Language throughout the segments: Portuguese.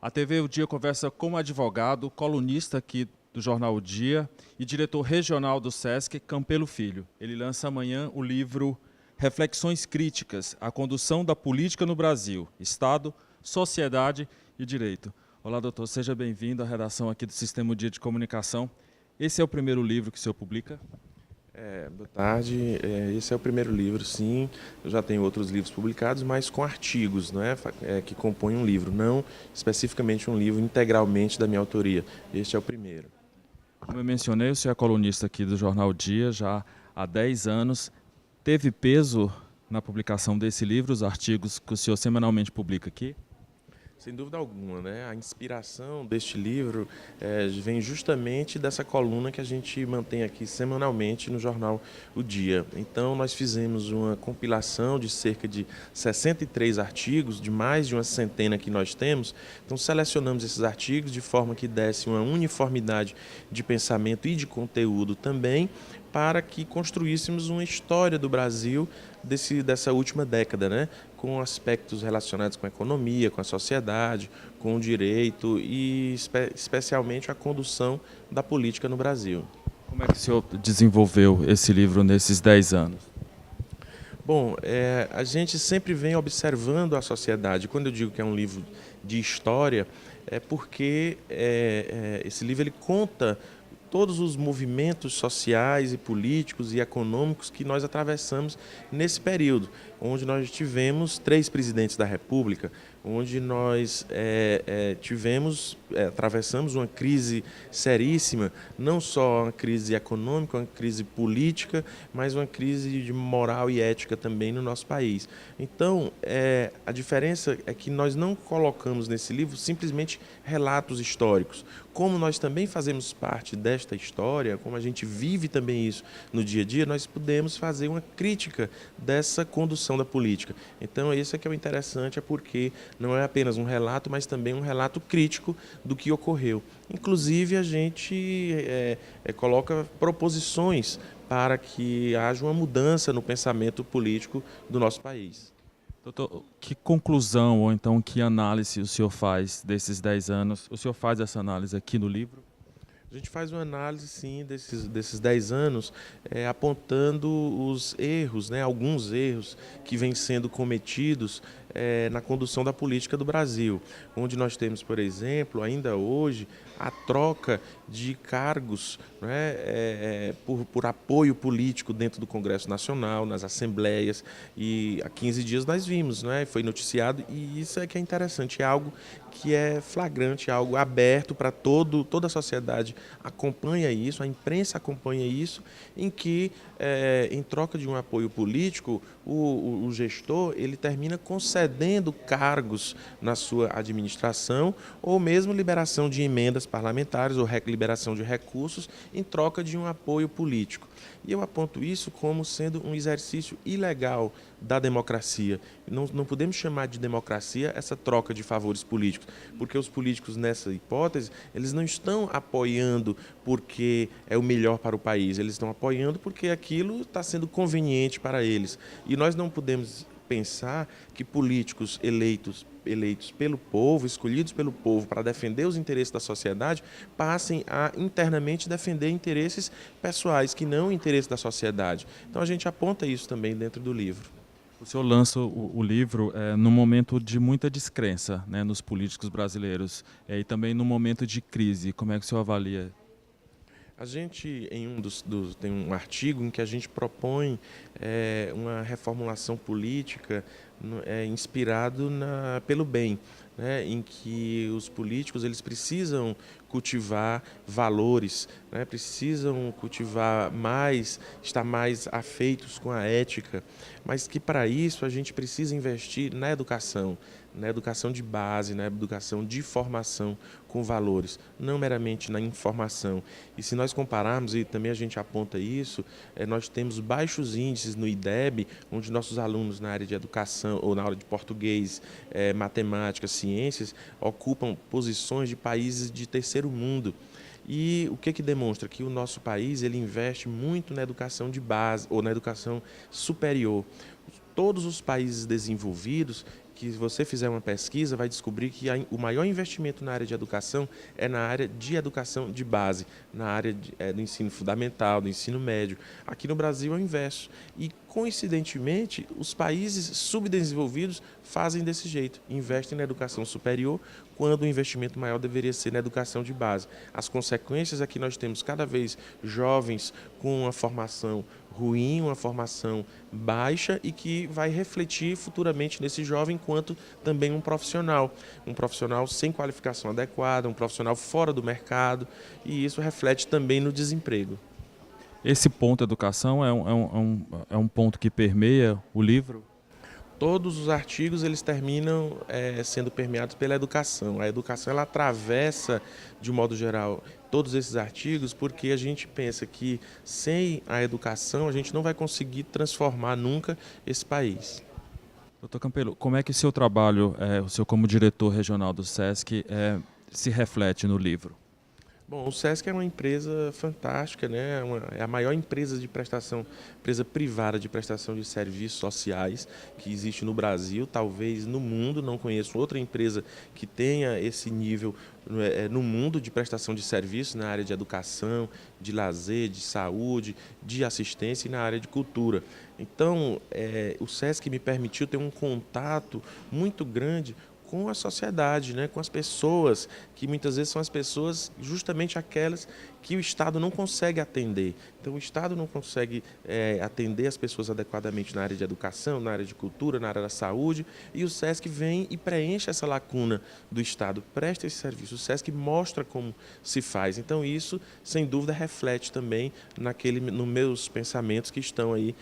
A TV O Dia conversa com um advogado, colunista aqui do jornal O Dia e diretor regional do SESC, Campelo Filho. Ele lança amanhã o livro Reflexões Críticas, a condução da política no Brasil, Estado, Sociedade e Direito. Olá, doutor, seja bem-vindo à redação aqui do Sistema O Dia de Comunicação. Esse é o primeiro livro que o senhor publica? Boa tarde. Esse é o primeiro livro, sim. Eu já tenho outros livros publicados, mas com artigos, não é? Que compõem um livro, não especificamente um livro integralmente da minha autoria. Este é o primeiro. Como eu mencionei, o senhor é colunista aqui do jornal O Dia já há 10 anos. Teve peso na publicação desse livro, os artigos que o senhor semanalmente publica aqui? Sem dúvida alguma, né? A inspiração deste livro vem justamente dessa coluna que a gente mantém aqui semanalmente no jornal O Dia. Então, nós fizemos uma compilação de cerca de 63 artigos, de mais de uma centena que nós temos. Então, selecionamos esses artigos de forma que desse uma uniformidade de pensamento e de conteúdo também, para que construíssemos uma história do Brasil dessa última década, né? Com aspectos relacionados com a economia, com a sociedade, com o direito e especialmente a condução da política no Brasil. Como é que o senhor desenvolveu esse livro nesses 10 anos? Bom, a gente sempre vem observando a sociedade. Quando eu digo que é um livro de história, é porque esse livro ele conta todos os movimentos sociais e políticos e econômicos que nós atravessamos nesse período, onde nós tivemos 3 presidentes da República, onde nós atravessamos uma crise seríssima, não só uma crise econômica, uma crise política, mas uma crise de moral e ética também no nosso país. Então, a diferença é que nós não colocamos nesse livro simplesmente relatos históricos. Como nós também fazemos parte desta história, como a gente vive também isso no dia a dia, nós podemos fazer uma crítica dessa condução da política. Então, isso é que é o interessante, é porque não é apenas um relato, mas também um relato crítico do que ocorreu. Inclusive, a gente coloca proposições para que haja uma mudança no pensamento político do nosso país. Doutor, que conclusão ou então que análise o senhor faz desses 10 anos? O senhor faz essa análise aqui no livro? A gente faz uma análise, sim, desses 10 anos, apontando os erros, né, alguns erros que vêm sendo cometidos na condução da política do Brasil, onde nós temos, por exemplo, ainda hoje, a troca de cargos, né, por apoio político dentro do Congresso Nacional, nas assembleias, e há 15 dias nós vimos, né, foi noticiado, e isso é que é interessante, é algo que é flagrante, é algo aberto para toda a sociedade acompanha isso, a imprensa acompanha isso, em que, em troca de um apoio político, o gestor ele termina concedendo cargos na sua administração ou mesmo liberação de emendas parlamentares ou liberação de recursos em troca de um apoio político. E eu aponto isso como sendo um exercício ilegal da democracia. Não podemos chamar de democracia essa troca de favores políticos, porque os políticos, nessa hipótese, eles não estão apoiando porque é o melhor para o país, eles estão apoiando porque aquilo está sendo conveniente para eles. E nós não podemos pensar que políticos eleitos pelo povo, escolhidos pelo povo para defender os interesses da sociedade, passem a internamente defender interesses pessoais, que não o interesse da sociedade. Então a gente aponta isso também dentro do livro. O senhor lança o livro num momento de muita descrença, né, nos políticos brasileiros e também num momento de crise. Como é que o senhor avalia? A gente, tem um artigo em que a gente propõe uma reformulação política inspirado pelo bem, né, em que os políticos eles precisam cultivar valores, né, precisam cultivar estar mais afeitos com a ética, mas que para isso a gente precisa investir na educação de base, na educação de formação com valores, não meramente na informação. E se nós compararmos, e também a gente aponta isso, nós temos baixos índices no IDEB, onde nossos alunos na área de educação ou na área de português, matemática, ciências, ocupam posições de países de terceiro mundo. E o que demonstra? Que o nosso país ele investe muito na educação de base ou na educação superior. todos os países desenvolvidos, que se você fizer uma pesquisa, vai descobrir que o maior investimento na área de educação é na área de educação de base, na área do ensino fundamental, do ensino médio. Aqui no Brasil é o inverso. E, coincidentemente, os países subdesenvolvidos fazem desse jeito, investem na educação superior, quando o investimento maior deveria ser na educação de base. As consequências é que nós temos cada vez jovens com uma formação ruim, uma formação baixa e que vai refletir futuramente nesse jovem enquanto também um profissional sem qualificação adequada, um profissional fora do mercado, e isso reflete também no desemprego. Esse ponto educação é um ponto que permeia o livro? Todos os artigos eles terminam sendo permeados pela educação. A educação ela atravessa, de modo geral, todos esses artigos, porque a gente pensa que sem a educação a gente não vai conseguir transformar nunca esse país. Doutor Campelo, como é que o seu trabalho, o seu como diretor regional do SESC, se reflete no livro? Bom, o SESC é uma empresa fantástica, né? É a maior empresa empresa privada de prestação de serviços sociais que existe no Brasil, talvez no mundo. Não conheço outra empresa que tenha esse nível no mundo de prestação de serviços na área de educação, de lazer, de saúde, de assistência e na área de cultura. Então, o SESC me permitiu ter um contato muito grande com a sociedade, né? Com as pessoas, que muitas vezes são as pessoas justamente aquelas que o Estado não consegue atender. Então o Estado não consegue atender as pessoas adequadamente na área de educação, na área de cultura, na área da saúde, e o SESC vem e preenche essa lacuna do Estado, presta esse serviço. O SESC mostra como se faz. Então isso, sem dúvida, reflete também nos meus pensamentos que estão aí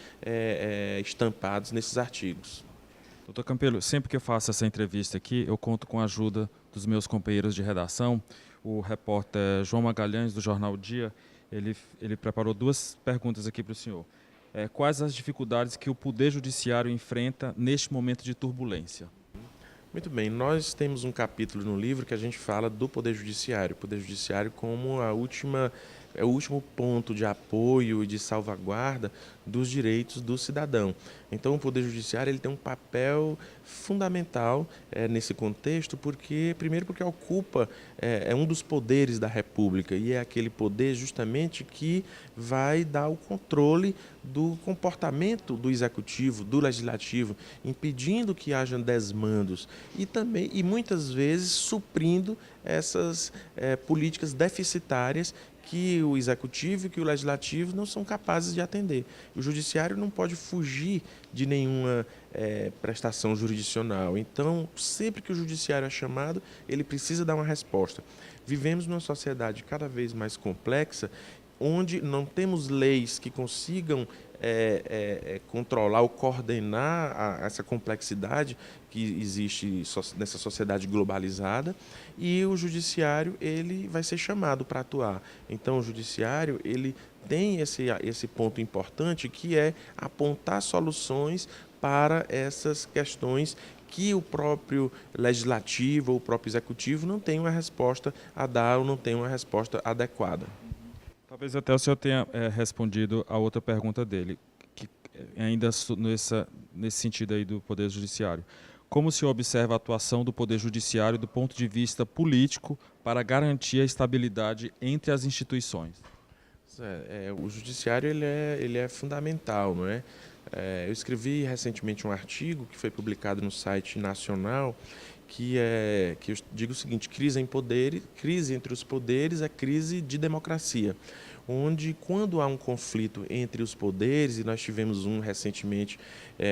estampados nesses artigos. Doutor Campelo, sempre que eu faço essa entrevista aqui, eu conto com a ajuda dos meus companheiros de redação. O repórter João Magalhães, do Jornal Dia, ele preparou duas perguntas aqui para o senhor. Quais as dificuldades que o Poder Judiciário enfrenta neste momento de turbulência? Muito bem, nós temos um capítulo no livro que a gente fala do Poder Judiciário. O Poder Judiciário como o último ponto de apoio e de salvaguarda dos direitos do cidadão. Então, o Poder Judiciário ele tem um papel fundamental nesse contexto, primeiro porque ocupa um dos poderes da República, e é aquele poder justamente que vai dar o controle do comportamento do Executivo, do Legislativo, impedindo que haja desmandos e muitas vezes suprindo essas políticas deficitárias que o Executivo e que o Legislativo não são capazes de atender. O Judiciário não pode fugir de nenhuma prestação jurisdicional. Então, sempre que o Judiciário é chamado, ele precisa dar uma resposta. Vivemos numa sociedade cada vez mais complexa, onde não temos leis que consigam controlar ou coordenar essa complexidade que existe nessa sociedade globalizada, e o judiciário ele vai ser chamado para atuar. Então o judiciário ele tem esse ponto importante, que é apontar soluções para essas questões que o próprio legislativo ou o próprio executivo não tem uma resposta a dar ou não tem uma resposta adequada. Talvez até o senhor tenha respondido a outra pergunta dele, que ainda nesse sentido aí do Poder Judiciário. Como o senhor observa a atuação do Poder Judiciário do ponto de vista político para garantir a estabilidade entre as instituições? O Judiciário ele é fundamental, não é? Eu escrevi recentemente um artigo que foi publicado no site nacional, que eu digo o seguinte: crise entre os poderes é crise de democracia, onde quando há um conflito entre os poderes, e nós tivemos um recentemente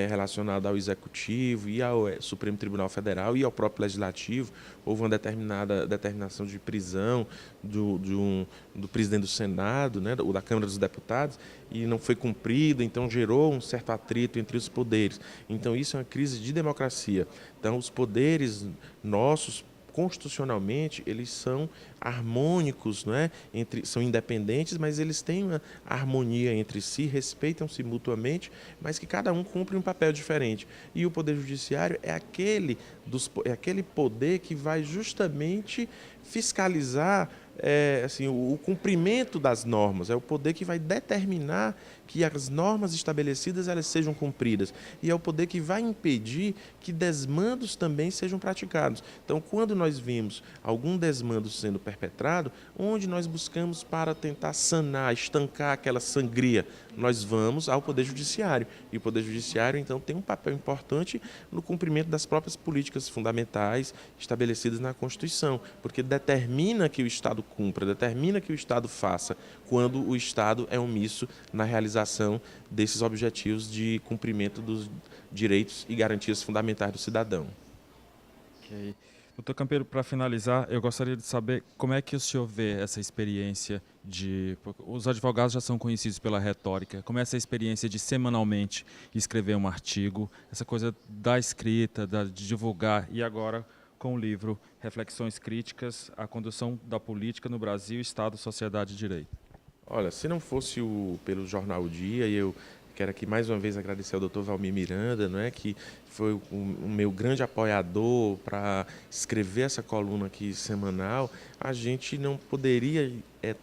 relacionado ao Executivo e ao Supremo Tribunal Federal e ao próprio Legislativo, houve uma determinação de prisão do presidente do Senado, né, ou da Câmara dos Deputados, e não foi cumprido, então gerou um certo atrito entre os poderes. Então isso é uma crise de democracia. Então os poderes nossos, constitucionalmente, eles são harmônicos, não é? São independentes, mas eles têm uma harmonia entre si, respeitam-se mutuamente, mas que cada um cumpre um papel diferente. E o Poder Judiciário é aquele poder que vai justamente fiscalizar assim, o cumprimento das normas, é o poder que vai determinar que as normas estabelecidas elas sejam cumpridas, e é o poder que vai impedir que desmandos também sejam praticados. Então, quando nós vimos algum desmando sendo perpetrado, onde nós buscamos para tentar sanar, estancar aquela sangria, nós vamos ao Poder Judiciário. E o Poder Judiciário, então, tem um papel importante no cumprimento das próprias políticas fundamentais estabelecidas na Constituição, porque determina que o Estado cumpra, determina que o Estado faça, quando o Estado é omisso na realização desses objetivos de cumprimento dos direitos e garantias fundamentais do cidadão. Ok. Doutor Campeiro, para finalizar, eu gostaria de saber como é que o senhor vê essa experiência de... Os advogados já são conhecidos pela retórica, como é essa experiência de semanalmente escrever um artigo, essa coisa da escrita, de divulgar, e agora com o livro Reflexões Críticas, a condução da política no Brasil, Estado, Sociedade e Direito. Olha, se não fosse pelo Jornal o Dia, e eu quero aqui mais uma vez agradecer ao Dr. Valmir Miranda, não é, que foi o meu grande apoiador para escrever essa coluna aqui semanal, a gente não poderia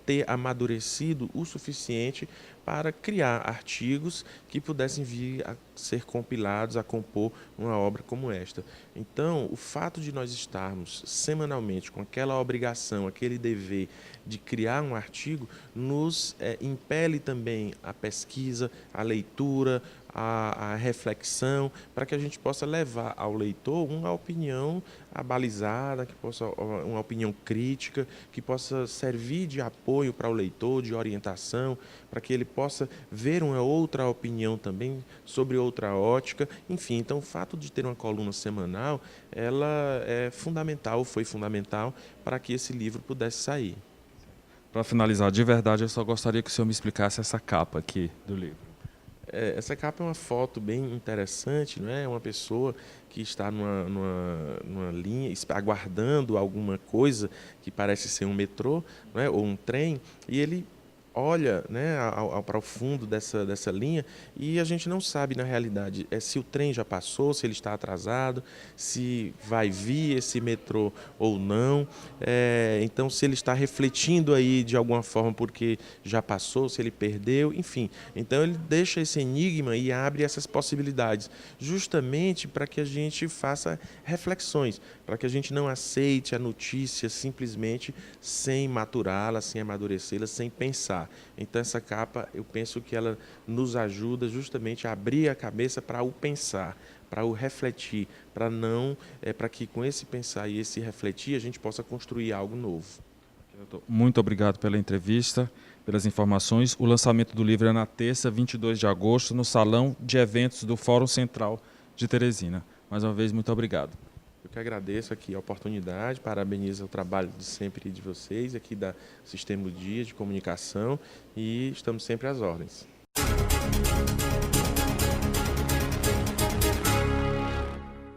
ter amadurecido o suficiente para criar artigos que pudessem vir a ser compilados, a compor uma obra como esta. Então, o fato de nós estarmos semanalmente com aquela obrigação, aquele dever de criar um artigo, nos impele também a pesquisa, a leitura, a reflexão, para que a gente possa levar ao leitor uma opinião abalizada, uma opinião crítica, que possa servir de apoio para o leitor, de orientação, para que ele possa ver uma outra opinião também sobre outra ótica. Enfim, então o fato de ter uma coluna semanal, ela é fundamental, foi fundamental para que esse livro pudesse sair. Para finalizar, de verdade, eu só gostaria que o senhor me explicasse essa capa aqui do livro. Essa capa é uma foto bem interessante, não é? Uma pessoa que está numa linha, aguardando alguma coisa que parece ser um metrô, não é? Ou um trem, e ele olha, né, para o fundo dessa linha, e a gente não sabe na realidade se o trem já passou, se ele está atrasado, se vai vir esse metrô ou não. Então, se ele está refletindo aí de alguma forma porque já passou, se ele perdeu, enfim. Então ele deixa esse enigma e abre essas possibilidades, justamente para que a gente faça reflexões, para que a gente não aceite a notícia simplesmente sem maturá-la, sem amadurecê-la, sem pensar. Então essa capa, eu penso que ela nos ajuda justamente a abrir a cabeça para o pensar, para o refletir, para que com esse pensar e esse refletir a gente possa construir algo novo. Muito obrigado pela entrevista, pelas informações. O lançamento do livro é na terça, 22 de agosto, no Salão de Eventos do Fórum Central de Teresina. Mais uma vez, muito obrigado. Eu que agradeço aqui a oportunidade, parabenizo o trabalho de sempre de vocês, aqui da Sistema do Dia de Comunicação, e estamos sempre às ordens.